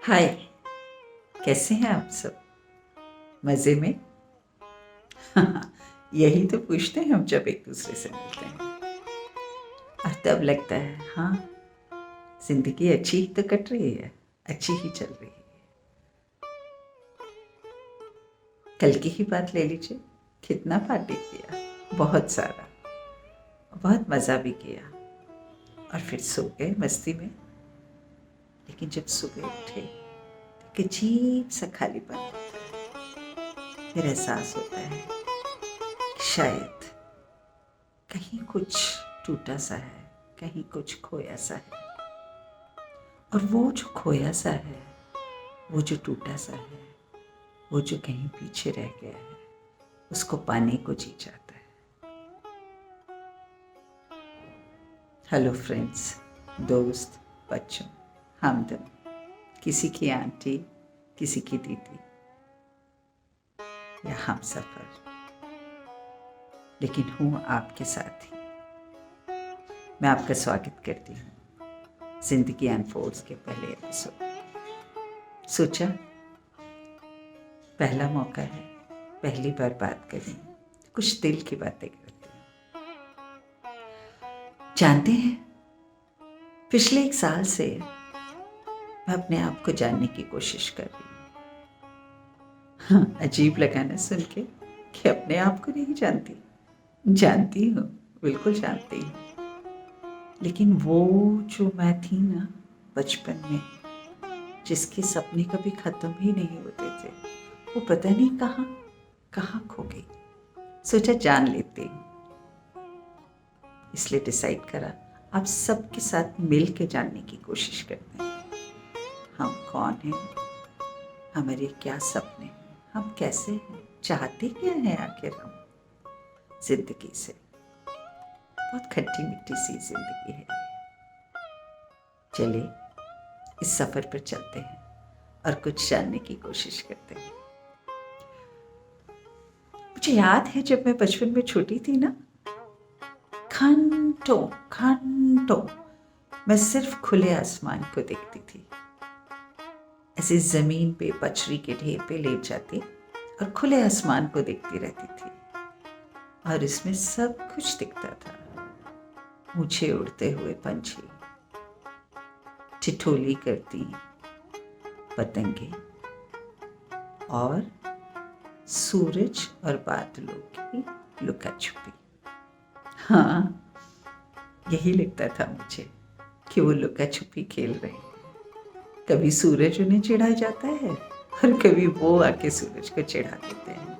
हाय। कैसे हैं आप सब? मज़े में? यही तो पूछते हैं हम जब एक दूसरे से मिलते हैं। और तब लगता है हाँ, जिंदगी अच्छी ही तो कट रही है, अच्छी ही चल रही है। कल की ही बात ले लीजिए, कितना पार्टी किया, बहुत सारा, बहुत मज़ा भी किया और फिर सो गए मस्ती में। लेकिन जब सुबह उठे तो एक अजीब सा खालीपन होता है। फिर एहसास होता है कि शायद कहीं कुछ टूटा सा है, कहीं कुछ खोया सा है। और वो जो खोया सा है, वो जो टूटा सा है, वो जो कहीं पीछे रह गया है, उसको पाने को जी जाता है। हेलो फ्रेंड्स, दोस्त, बच्चों, हमदम, किसी की आंटी, किसी की दीदी या हम सफ़र, लेकिन हूँ आपके साथ ही। मैं आपका स्वागत करती हूँ जिंदगी अनफोल्ड्स के पहले एपिसोड। सोचा पहला मौका है, पहली बार बात करें, कुछ दिल की बातें करते हैं। जानते हैं, पिछले 1 साल से मैं अपने आप को जानने की कोशिश कर रही हूँ। हाँ, अजीब लगा ना सुन के कि अपने आप को नहीं जानती। जानती हूँ, बिल्कुल जानती हूँ, लेकिन वो जो मैं थी ना बचपन में, जिसके सपने कभी खत्म ही नहीं होते थे, वो पता नहीं कहाँ कहाँ खो गई। सोचा जान लेते हैं, इसलिए डिसाइड करा आप सबके साथ मिल के जानने की कोशिश करते हैं। हम कौन हैं, हमारे क्या सपने हैं, हम कैसे हैं, चाहते क्या हैं आखिर हम जिंदगी से। बहुत खट्टी मिट्टी सी जिंदगी है। चलिए इस सफर पर चलते हैं और कुछ जानने की कोशिश करते हैं। मुझे याद है जब मैं बचपन में छोटी थी ना, घंटों घंटों मैं सिर्फ खुले आसमान को देखती थी। ऐसे जमीन पे पचरी के ढेर पे लेट जाती और खुले आसमान को देखती रहती थी। और इसमें सब कुछ दिखता था, ऊंचे उड़ते हुए पंछी, ठिठोली करती पतंगे और सूरज और बादलों की लुका छुपी। हाँ, यही लगता था मुझे कि वो लुका छुपी खेल रहे हैं। कभी सूरज उन्हें चिढ़ा जाता है और कभी वो आके सूरज को चिढ़ा देते हैं।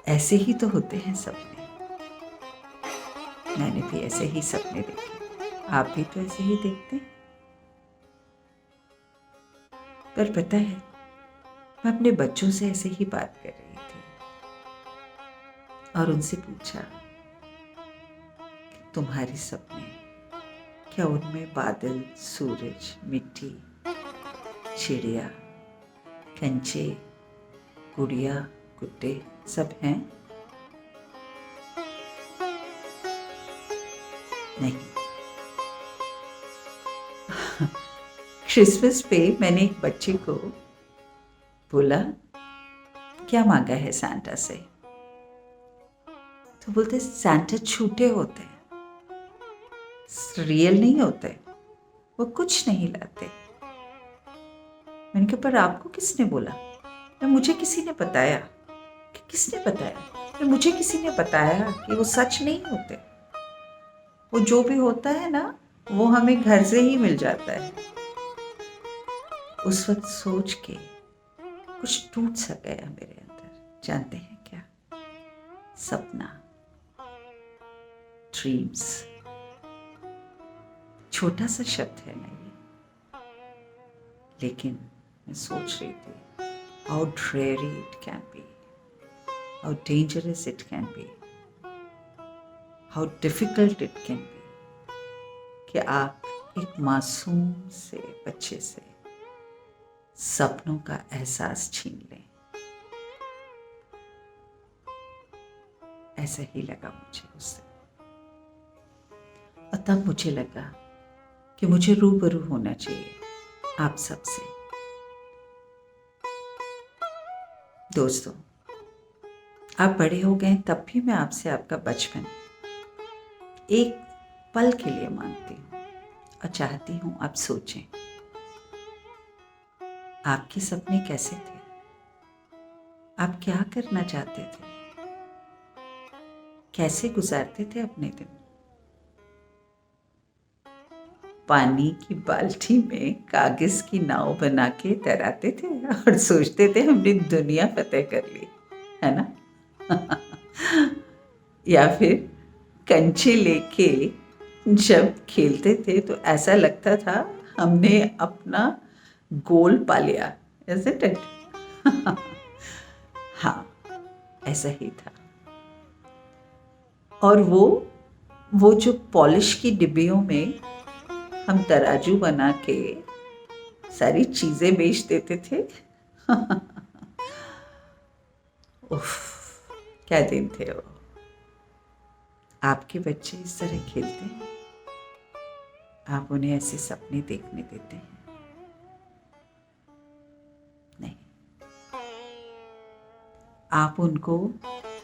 ऐसे ही तो होते हैं सपने। मैंने भी ऐसे ही सपने देखे, आप भी तो ऐसे ही देखते हैं। पर पता है, मैं अपने बच्चों से ऐसे ही बात कर रही थी और उनसे पूछा कि तुम्हारे सपने, क्या उनमें बादल, सूरज, मिट्टी, चिड़िया, कंचे, गुड़िया, गुड्डे सब हैं? नहीं। क्रिसमस पे मैंने एक बच्चे को बोला, क्या मांगा है सैंटा से? तो बोलते सैंटा छूटे होते हैं, रियल नहीं होते, वो कुछ नहीं लाते। मैंने कहा पर आपको किसने बोला? मुझे किसी ने बताया। कि किसने बताया? मुझे किसी ने बताया कि वो सच नहीं होते। वो जो भी होता है ना, वो हमें घर से ही मिल जाता है। उस वक्त सोच के कुछ टूट सा गया मेरे अंदर। जानते हैं क्या? सपना, ड्रीम्स। छोटा सा शब्द है ना ये, लेकिन मैं सोच रही थी how dreary it can be, how dangerous it can be, how difficult it can be कि आप एक मासूम से बच्चे से सपनों का एहसास छीन लें। ऐसा ही लगा मुझे उससे। और तब मुझे लगा कि मुझे रूबरू होना चाहिए आप सबसे। दोस्तों, आप बड़े हो गए तब भी मैं आपसे आपका बचपन एक पल के लिए मांगती हूँ और चाहती हूँ आप सोचें, आपके सपने कैसे थे? आप क्या करना चाहते थे? कैसे गुजारते थे अपने दिन? पानी की बाल्टी में कागज की नाव बना के तैराते थे और सोचते थे हमने दुनिया फतेह कर ली, है ना? या फिर कंचे लेके जब खेलते थे तो ऐसा लगता था हमने अपना गोल पा लिया, ऐसे टेट। हाँ, ऐसा ही था। और वो जो पॉलिश की डिब्बियों में हम तराजू बना के सारी चीजें बेच देते थे। उफ, क्या दिन थे वो। आपके बच्चे इस तरह खेलते हैं? आप उन्हें ऐसे सपने देखने देते हैं? नहीं, आप उनको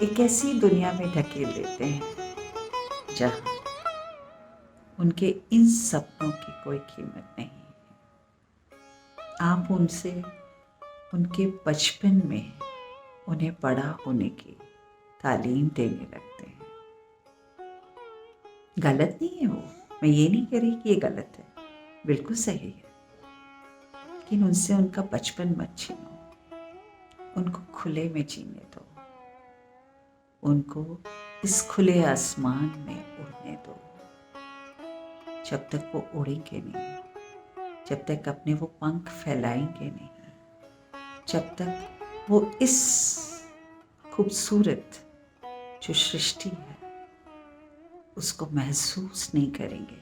एक ऐसी दुनिया में ढकेल देते हैं जहां उनके इन सपनों की कोई कीमत नहीं है। आप उनसे उनके बचपन में उन्हें बड़ा होने की तालीम देने लगते हैं। गलत नहीं है वो, मैं ये नहीं कह रही कि ये गलत है, बिल्कुल सही है। लेकिन उनसे उनका बचपन मत छीनो, उनको खुले में जीने दो, उनको इस खुले आसमान में उड़ने दो। जब तक वो उड़ेंगे नहीं, जब तक अपने वो पंख फैलाएंगे नहीं, जब तक वो इस खूबसूरत जो सृष्टि है उसको महसूस नहीं करेंगे,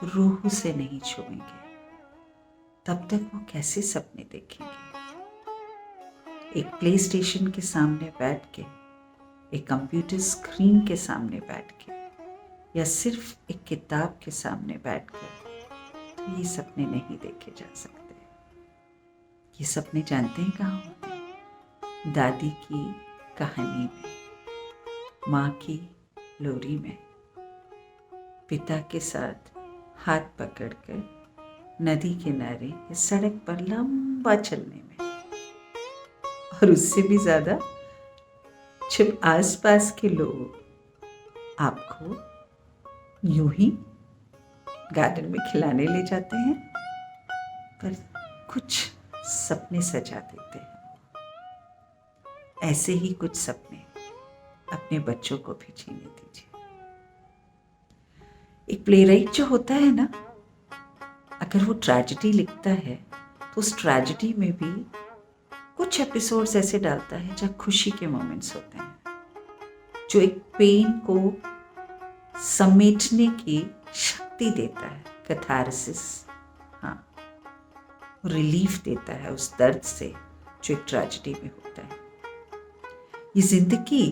रूह से नहीं छुएंगे, तब तक वो कैसे सपने देखेंगे? एक प्ले स्टेशन के सामने बैठ के, एक कंप्यूटर स्क्रीन के सामने बैठ के, या सिर्फ एक किताब के सामने बैठकर तो ये सपने नहीं देखे जा सकते। ये सपने जानते हैं कहाँ होते हैं? दादी की कहानी में, माँ की लोरी में, पिता के साथ हाथ पकड़कर नदी किनारे या सड़क पर लंबा चलने में, और उससे भी ज्यादा जब आसपास के लोग आपको यूं ही गार्डन में खिलाने ले जाते हैं पर कुछ सपने सजा देते हैं। ऐसे ही कुछ सपने अपने बच्चों को भी जीने दीजिए। एक प्लेराइट जो होता है ना, अगर वो ट्रेजेडी लिखता है तो उस ट्रेजेडी में भी कुछ एपिसोड्स ऐसे डालता है जहाँ खुशी के मोमेंट्स होते हैं, जो एक पेन को समेटने की शक्ति देता है, कैथारसिस, हाँ, रिलीफ देता है उस दर्द से जो एक ट्रेजेडी में होता है। ये जिंदगी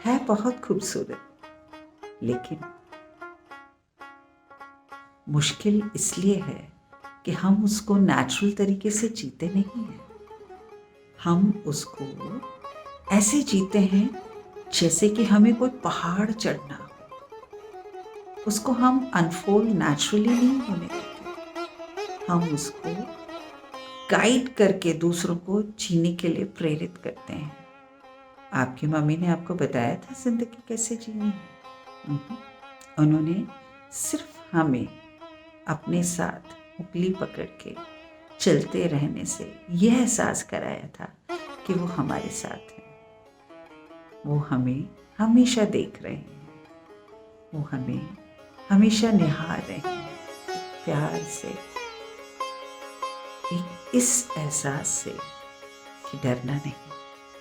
है बहुत खूबसूरत, लेकिन मुश्किल इसलिए है कि हम उसको नेचुरल तरीके से जीते नहीं हैं। हम उसको ऐसे जीते हैं जैसे कि हमें कोई पहाड़ चढ़ना हो। उसको हम अनफोल्ड नेचुरली नहीं होने देते, हम उसको गाइड करके दूसरों को जीने के लिए प्रेरित करते हैं। आपकी मम्मी ने आपको बताया था जिंदगी कैसे जीनी है? उन्होंने सिर्फ हमें अपने साथ उंगली पकड़ के चलते रहने से यह एहसास कराया था कि वो हमारे साथ हैं, वो हमें हमेशा देख रहे हैं, वो हमें हमेशा निहार रहे हैं प्यार से, एक इस एहसास से कि डरना नहीं,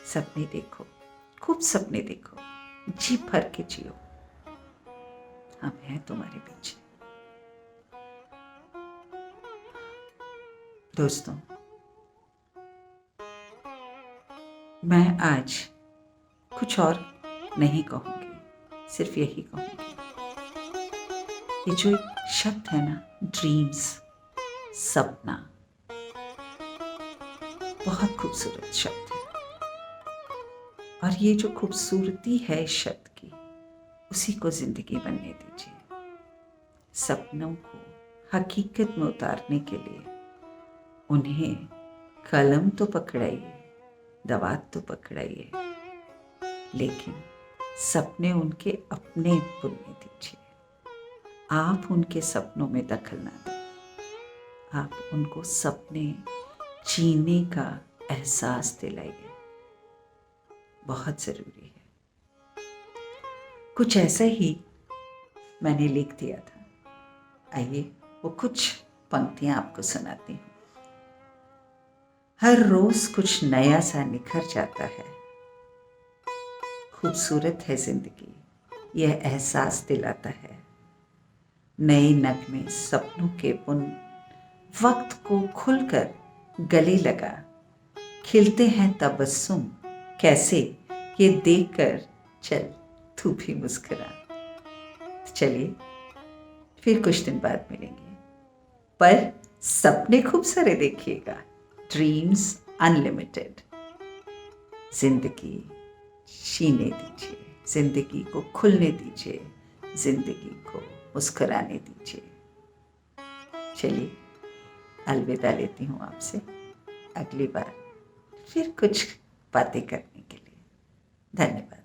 सपने देखो, खूब सपने देखो, जी भर के जियो, हम हैं तुम्हारे पीछे। दोस्तों, मैं आज कुछ और नहीं कहूँगी, सिर्फ यही कहूँगी, ये जो एक शब्द है ना, ड्रीम्स, सपना, बहुत खूबसूरत शब्द है, और ये जो खूबसूरती है इस शब्द की, उसी को जिंदगी बनने दीजिए। सपनों को हकीकत में उतारने के लिए उन्हें कलम तो पकड़ाइए, दवात तो पकड़ाइए, लेकिन सपने उनके अपने बुनने दीजिए। आप उनके सपनों में दखल ना दें। आप उनको सपने जीने का एहसास दिलाइए, बहुत ज़रूरी है। कुछ ऐसा ही मैंने लिख दिया था। आइए वो कुछ पंक्तियां आपको सुनाती हूँ। हर रोज कुछ नया सा निखर जाता है, खूबसूरत है जिंदगी, यह एहसास दिलाता है। नए नगमे सपनों के बुन, वक्त को खुलकर गले लगा, खिलते हैं तबस्सुम कैसे, ये देखकर चल तू भी मुस्कुरा। तो चलिए फिर कुछ दिन बाद मिलेंगे, पर सपने खूब सारे देखिएगा। Dreams unlimited. जिंदगी जीने दीजिए, जिंदगी को खुलने दीजिए, जिंदगी को मुस्कुराने दीजिए। चलिए अलविदा लेती हूँ आपसे, अगली बार फिर कुछ बातें करने के लिए। धन्यवाद।